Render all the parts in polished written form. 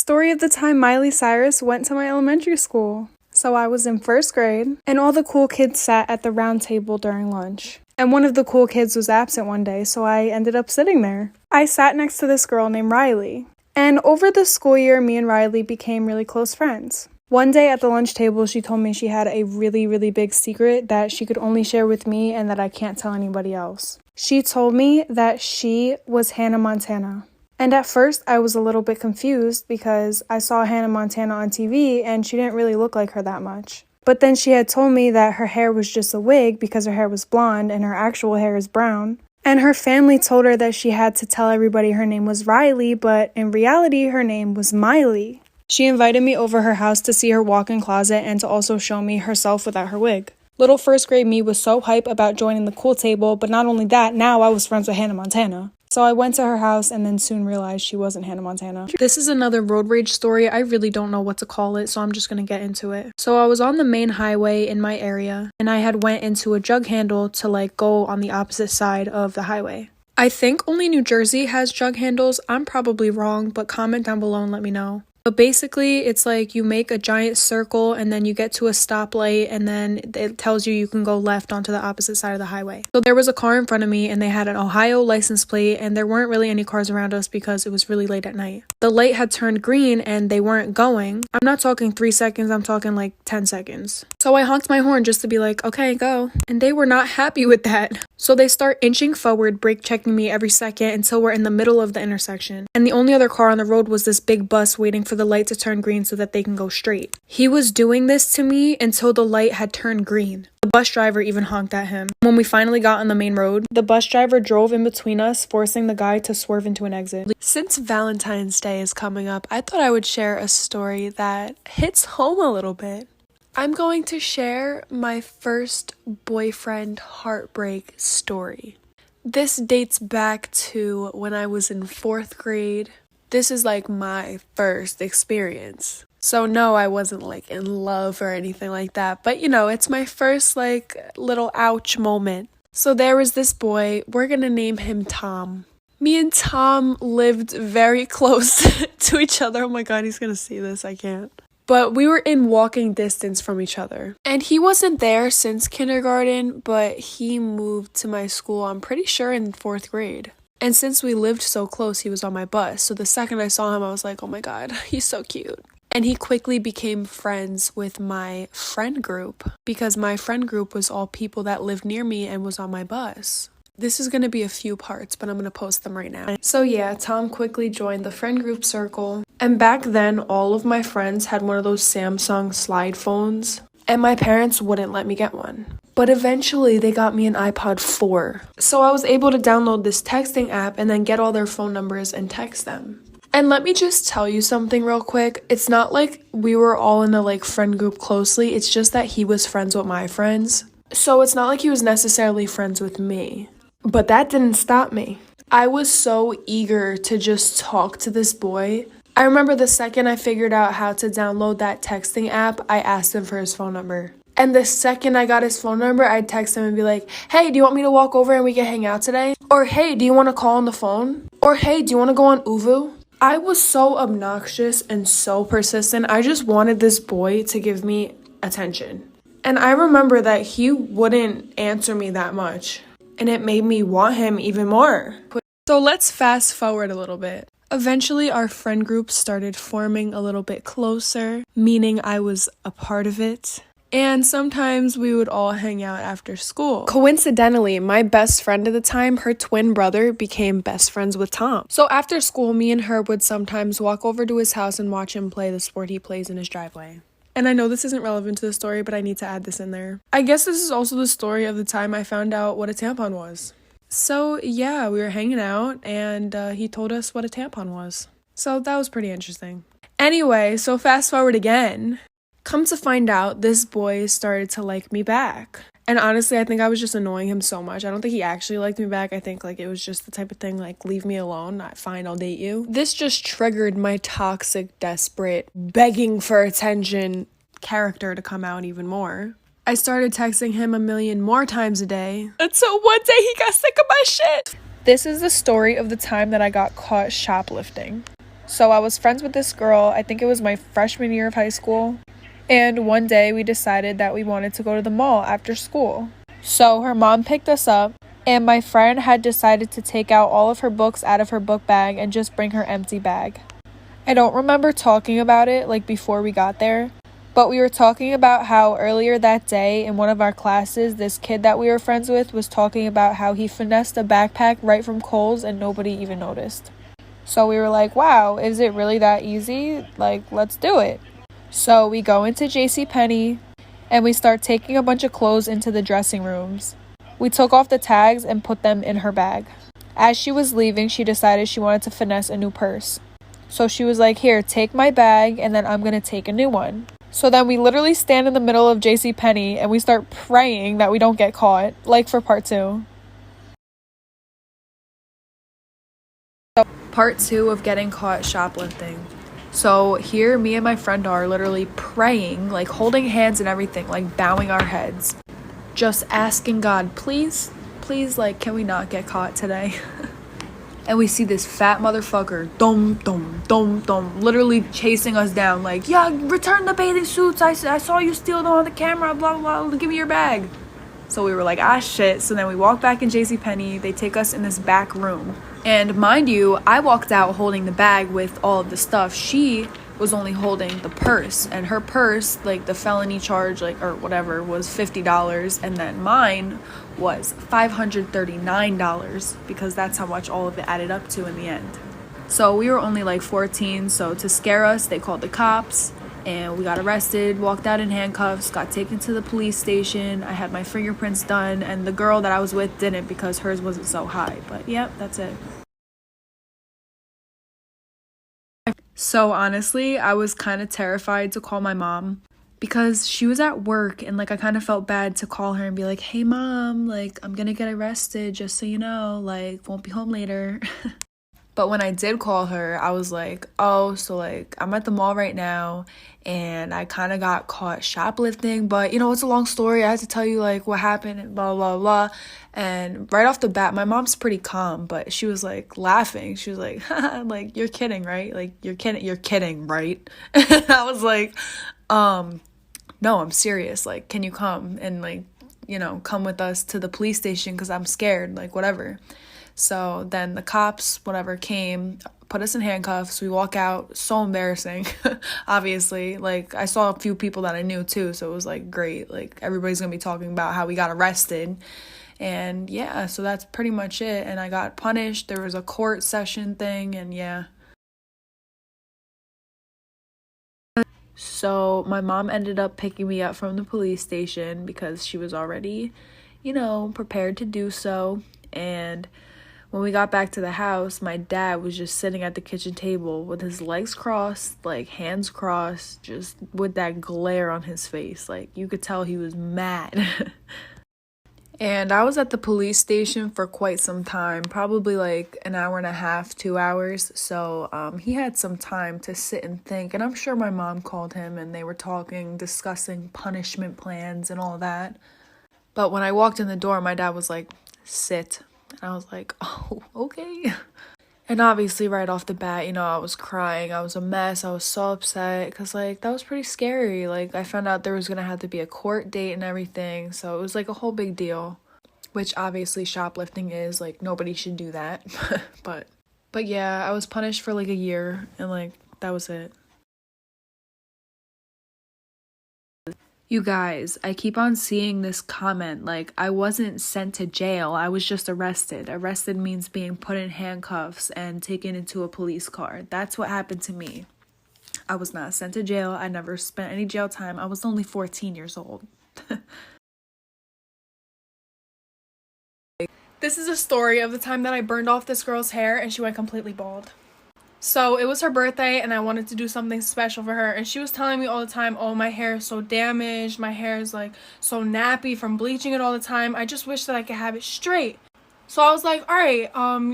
Story of the time Miley Cyrus went to my elementary school. So I was in first grade, and all the cool kids sat at the round table during lunch. And one of the cool kids was absent one day, so I ended up sitting there. I sat next to this girl named Riley. And over the school year, me and Riley became really close friends. One day at the lunch table, she told me she had a really, really big secret that she could only share with me and that I can't tell anybody else. She told me that she was Hannah Montana. And at first, I was a little bit confused because I saw Hannah Montana on TV and she didn't really look like her that much. But then she had told me that her hair was just a wig because her hair was blonde and her actual hair is brown. And her family told her that she had to tell everybody her name was Riley, but in reality, her name was Miley. She invited me over her house to see her walk-in closet and to also show me herself without her wig. Little first grade me was so hype about joining the cool table, but not only that, now I was friends with Hannah Montana. So I went to her house and then soon realized she wasn't Hannah Montana. This is another road rage story. I really don't know what to call it, so I'm just gonna get into it. So I was on the main highway in my area, and I had went into a jug handle to go on the opposite side of the highway. I think only New Jersey has jug handles. I'm probably wrong, but comment down below and let me know. But basically, it's like you make a giant circle and then you get to a stoplight and then it tells you can go left onto the opposite side of the highway. So there was a car in front of me and they had an Ohio license plate and there weren't really any cars around us because it was really late at night. The light had turned green and they weren't going. I'm not talking 3 seconds, I'm talking 10 seconds. So I honked my horn just to be like, okay, go. And they were not happy with that. So they start inching forward, brake checking me every second until we're in the middle of the intersection. And the only other car on the road was this big bus waiting for the light to turn green so that they can go straight. He was doing this to me until the light had turned green. The bus driver even honked at him. When we finally got on the main road, the bus driver drove in between us, forcing the guy to swerve into an exit. Since Valentine's Day is coming up, I thought I would share a story that hits home a little bit. I'm going to share my first boyfriend heartbreak story. This dates back to when I was in 4th grade. This is my first experience. So no, I wasn't in love or anything like that. But it's my first little ouch moment. So there was this boy, we're gonna name him Tom. Me and Tom lived very close to each other. Oh my god, he's gonna see this, I can't. But we were in walking distance from each other. And he wasn't there since kindergarten, but he moved to my school, I'm pretty sure in 4th grade. And since we lived so close, he was on my bus. So the second I saw him, I was like, oh my god, he's so cute. And he quickly became friends with my friend group because my friend group was all people that lived near me and was on my bus. This is going to be a few parts, but I'm going to post them right now. So yeah, Tom quickly joined the friend group circle. And back then, all of my friends had one of those Samsung slide phones. And my parents wouldn't let me get one. But eventually, they got me an iPod 4. So I was able to download this texting app and then get all their phone numbers and text them. And let me just tell you something real quick. It's not like we were all in a friend group closely. It's just that he was friends with my friends. So it's not like he was necessarily friends with me. But that didn't stop me. I was so eager to just talk to this boy. I remember the second I figured out how to download that texting app, I asked him for his phone number. And the second I got his phone number, I'd text him and be like, hey, do you want me to walk over and we can hang out today? Or hey, do you want to call on the phone? Or hey, do you want to go on Uvu? I was so obnoxious and so persistent. I just wanted this boy to give me attention. And I remember that he wouldn't answer me that much. And it made me want him even more. So let's fast forward a little bit. Eventually, our friend group started forming a little bit closer, meaning I was a part of it. And sometimes we would all hang out after school. Coincidentally, my best friend at the time, her twin brother, became best friends with Tom. So after school, me and her would sometimes walk over to his house and watch him play the sport he plays in his driveway. And I know this isn't relevant to the story, but I need to add this in there. I guess this is also the story of the time I found out what a tampon was. So yeah, we were hanging out and he told us what a tampon was. So that was pretty interesting. Anyway, so fast forward again. Come to find out, this boy started to like me back. And honestly, I think I was just annoying him so much. I don't think he actually liked me back. I think it was just the type of thing leave me alone, not fine, I'll date you. This just triggered my toxic, desperate, begging for attention character to come out even more. I started texting him a million more times a day until one day he got sick of my shit. This is the story of the time that I got caught shoplifting. So I was friends with this girl, I think it was my freshman year of high school. And one day we decided that we wanted to go to the mall after school. So her mom picked us up, and my friend had decided to take out all of her books out of her book bag and just bring her empty bag. I don't remember talking about it like before we got there, but we were talking about how earlier that day in one of our classes, this kid that we were friends with was talking about how he finessed a backpack right from Kohl's and nobody even noticed. So we were like, wow, is it really that easy? Like, let's do it. So we go into JCPenney and we start taking a bunch of clothes into the dressing rooms. We took off the tags and put them in her bag. As she was leaving, she decided she wanted to finesse a new purse. So she was like, here, take my bag and then I'm going to take a new one. So then we literally stand in the middle of JCPenney and we start praying that we don't get caught, like for part 2. So part 2 of getting caught shoplifting. So here me and my friend are literally praying, like holding hands and everything, like bowing our heads, just asking God, please, like, can we not get caught today? And we see this fat motherfucker, literally chasing us down, like, yeah, return the bathing suits, I saw you steal them on the camera, blah, blah, blah, give me your bag. So we were like, ah, shit. So then we walk back in JCPenney. They take us in this back room. And mind you, I walked out holding the bag with all of the stuff. She was only holding the purse. And her purse, like the felony charge, like, or whatever, was $50. And then mine was $539 because that's how much all of it added up to in the end. So we were only like 14. So to scare us, they called the cops. And we got arrested, walked out in handcuffs, got taken to the police station. I had my fingerprints done, and the girl that I was with didn't because hers wasn't so high. But yep, that's it. So honestly, I was kind of terrified to call my mom because she was at work, and like I kind of felt bad to call her and be like, hey mom, like I'm gonna get arrested, just so you know, like won't be home later. But when I did call her, I was like, oh, so like I'm at the mall right now and I kind of got caught shoplifting, but you know, it's a long story. I had to tell you like what happened and blah, blah, blah. And right off the bat, my mom's pretty calm, but she was like laughing. She was like, like, you're kidding, right? Like, you're kidding, right? And I was like, no, I'm serious. Like, can you come and like, you know, come with us to the police station because I'm scared, like whatever. So then the cops, whatever, came, put us in handcuffs. We walk out. So embarrassing, obviously. Like, I saw a few people that I knew, too, so it was, like, great. Like, everybody's going to be talking about how we got arrested. And, yeah, so that's pretty much it. And I got punished. There was a court session thing, and, yeah. So my mom ended up picking me up from the police station because she was already, you know, prepared to do so. And when we got back to the house, my dad was just sitting at the kitchen table with his legs crossed, like hands crossed, just with that glare on his face. Like you could tell he was mad. And I was at the police station for quite some time, probably like an hour and a half, 2 hours. So he had some time to sit and think. And I'm sure my mom called him and they were talking, discussing punishment plans and all that. But when I walked in the door, my dad was like, sit. And I was like, oh, okay. And obviously right off the bat, you know, I was crying. I was a mess. I was so upset because, like, that was pretty scary. Like, I found out there was going to have to be a court date and everything. So it was, like, a whole big deal, which obviously shoplifting is. Like, nobody should do that. But yeah, I was punished for, like, a year. And, like, that was it. You guys, I keep on seeing this comment, like, I wasn't sent to jail, I was just arrested. Arrested means being put in handcuffs and taken into a police car. That's what happened to me. I was not sent to jail, I never spent any jail time, I was only 14 years old. This is a story of the time that I burned off this girl's hair and she went completely bald. So it was her birthday and I wanted to do something special for her, and she was telling me all the time, oh, my hair is so damaged, my hair is like so nappy from bleaching it all the time, I just wish that I could have it straight. So I was like, all right,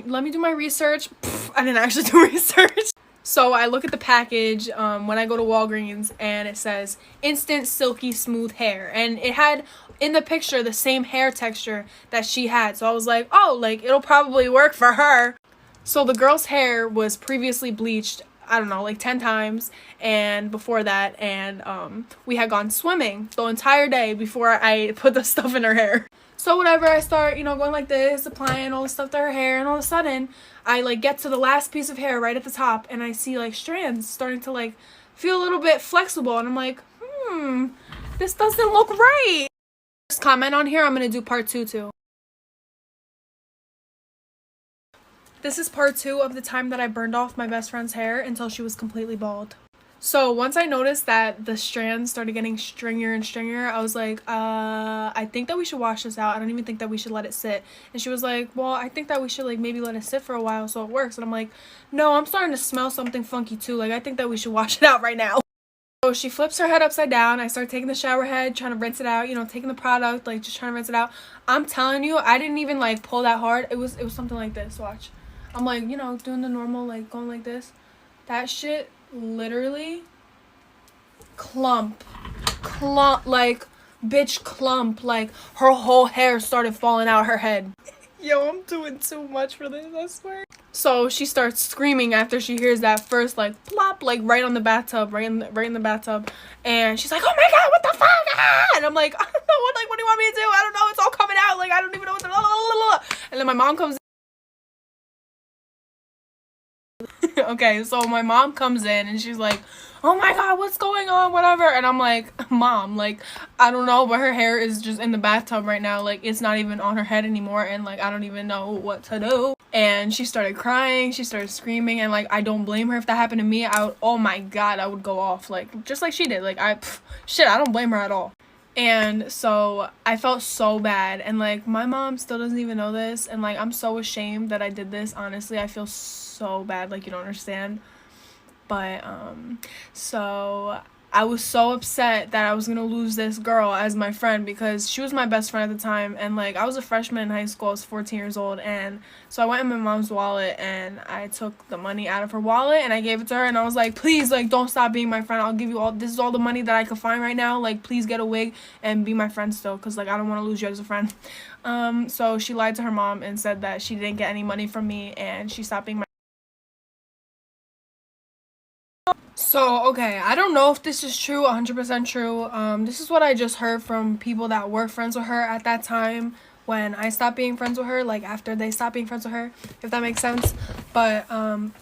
let me do my research. I didn't actually do research. So I look at the package when I go to Walgreens and it says instant silky smooth hair, and it had in the picture the same hair texture that she had. So I was like, oh, like it'll probably work for her. So the girl's hair was previously bleached I don't know, like 10 times, and before that, and we had gone swimming the entire day before I put the stuff in her hair. So whatever, I start, going like this, applying all the stuff to her hair, and all of a sudden, I like get to the last piece of hair right at the top, and I see like strands starting to like feel a little bit flexible, and I'm like, this doesn't look right. Just comment on here, I'm gonna do part 2 too. This is part 2 of the time that I burned off my best friend's hair until she was completely bald. So once I noticed that the strands started getting stringier and stringier, I was like, I think that we should wash this out. I don't even think that we should let it sit. And she was like, well, I think that we should like maybe let it sit for a while so it works. And I'm like, no, I'm starting to smell something funky too. Like, I think that we should wash it out right now. So she flips her head upside down. I start taking the shower head, trying to rinse it out, taking the product, like just trying to rinse it out. I'm telling you, I didn't even like pull that hard. It was something like this. Watch. I'm like, doing the normal, like going like this. That shit literally clump, like bitch clump. Like her whole hair started falling out her head. Yo, I'm doing too much for this, I swear. So she starts screaming after she hears that first like plop, like right on the bathtub, right in the bathtub, and she's like, oh my god, what the fuck? Ah! And I'm like, I don't know, what do you want me to do? I don't know, it's all coming out, like I don't even know what to. And then my mom comes in. Okay, so my mom comes in and she's like, oh my god, what's going on, whatever. And I'm like, Mom, like I don't know, but her hair is just in the bathtub right now, like it's not even on her head anymore, and like I don't even know what to do. And she started crying, she started screaming, and like I don't blame her. If that happened to me, oh my god, I would go off, like just like she did. Like I don't blame her at all. And so I felt so bad, and like my mom still doesn't even know this, and like I'm so ashamed that I did this. Honestly, I feel so bad, like you don't understand. But so I was so upset that I was gonna lose this girl as my friend, because she was my best friend at the time, and like I was a freshman in high school. I was 14 years old, and so I went in my mom's wallet and I took the money out of her wallet and I gave it to her, and I was like, please, like don't stop being my friend. I'll give you this is all the money that I could find right now, like please get a wig and be my friend still, because like I don't want to lose you as a friend. So she lied to her mom and said that she didn't get any money from me, and she stopped being my. So, okay, I don't know if this is true, 100% true. This is what I just heard from people that were friends with her at that time when I stopped being friends with her, like after they stopped being friends with her, if that makes sense. But from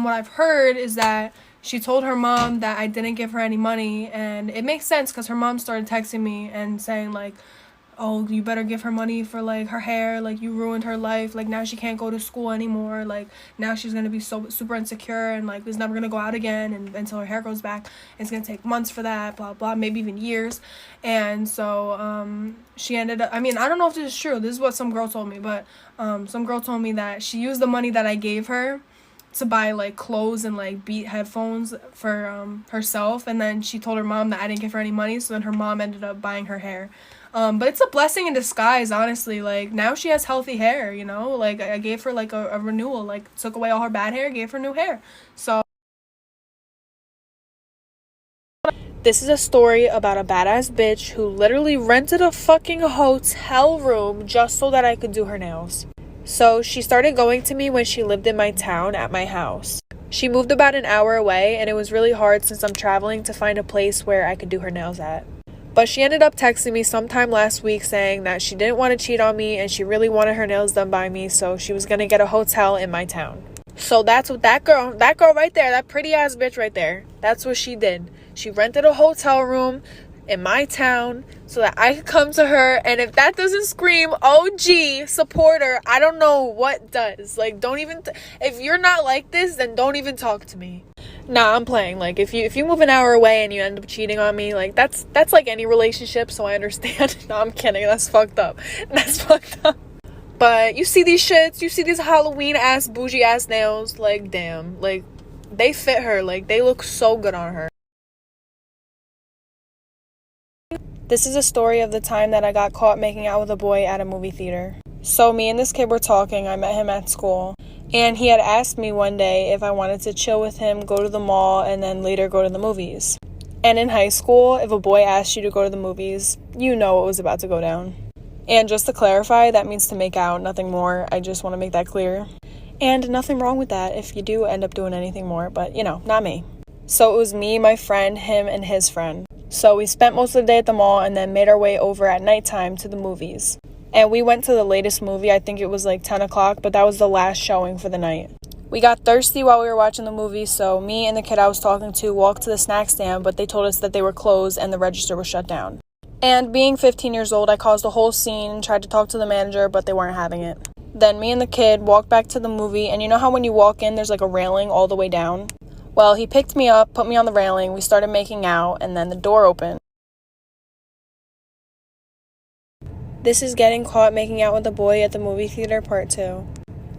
what I've heard is that she told her mom that I didn't give her any money, and it makes sense because her mom started texting me and saying like, oh, you better give her money for like her hair, like you ruined her life, like now she can't go to school anymore, like now she's gonna be so super insecure and like is never gonna go out again, and until her hair grows back, it's gonna take months for that, blah blah, maybe even years. And so she ended up, I mean, I don't know if this is true, this is what some girl told me, but some girl told me that she used the money that I gave her to buy like clothes and like Beat headphones for herself, and then she told her mom that I didn't give her any money, so then her mom ended up buying her hair. But it's a blessing in disguise, honestly. Like now she has healthy hair, like I gave her like a renewal, like took away all her bad hair, gave her new hair. So this is a story about a badass bitch who literally rented a fucking hotel room just so that I could do her nails. So she started going to me when she lived in my town at my house. She moved about an hour away, and it was really hard since I'm traveling to find a place where I could do her nails at. But she ended up texting me sometime last week saying that she didn't want to cheat on me and she really wanted her nails done by me, so she was going to get a hotel in my town. So that's what that girl right there, that pretty ass bitch right there, that's what she did. She rented a hotel room in my town so that I could come to her, and if that doesn't scream OG supporter, I don't know what does. Like, don't even if you're not like this, then don't even talk to me. Nah, I'm playing. Like, if you move an hour away and you end up cheating on me, like that's like any relationship, so I understand. No, I'm kidding, that's fucked up. But you see these shits, you see these Halloween ass bougie ass nails, like damn, like they fit her, like they look so good on her. This is a story of the time that I got caught making out with a boy at a movie theater. So me and this kid were talking, I met him at school, and he had asked me one day if I wanted to chill with him, go to the mall, and then later go to the movies. And in high school, if a boy asked you to go to the movies, you know what was about to go down. And just to clarify, that means to make out, nothing more. I just want to make that clear. And nothing wrong with that if you do end up doing anything more, but not me. So it was me, my friend, him, and his friend. So we spent most of the day at the mall and then made our way over at nighttime to the movies. And we went to the latest movie. I think it was like 10 o'clock, but that was the last showing for the night. We got thirsty while we were watching the movie, so me and the kid I was talking to walked to the snack stand, but they told us that they were closed and the register was shut down. And being 15 years old, I caused a whole scene and tried to talk to the manager, but they weren't having it. Then me and the kid walked back to the movie, and you know how when you walk in, there's like a railing all the way down? Well, he picked me up, put me on the railing, we started making out, and then the door opened. This is getting caught making out with a boy at the movie theater part 2.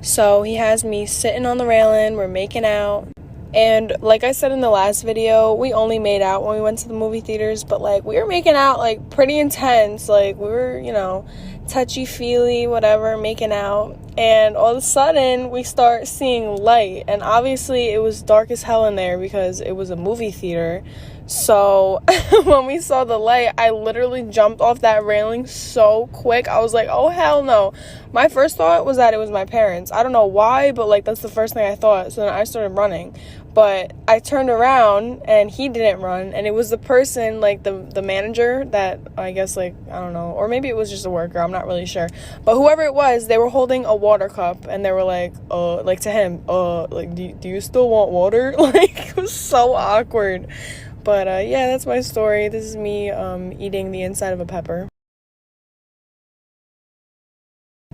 So he has me sitting on the railing, we're making out. And like I said in the last video, we only made out when we went to the movie theaters, but like we were making out like pretty intense. Like we were, touchy-feely, whatever, making out. And all of a sudden we start seeing light. And obviously it was dark as hell in there because it was a movie theater. So when we saw the light, I literally jumped off that railing so quick. I was like, oh, hell no. My first thought was that it was my parents. I don't know why, but like that's the first thing I thought. So then I started running. But I turned around and he didn't run. And it was the person, like the manager that I guess I don't know. Or maybe it was just a worker. I'm not really sure. But whoever it was, they were holding a water cup. And they were like to him, do you still want water? Like it was so awkward. But yeah, that's my story. This is me eating the inside of a pepper.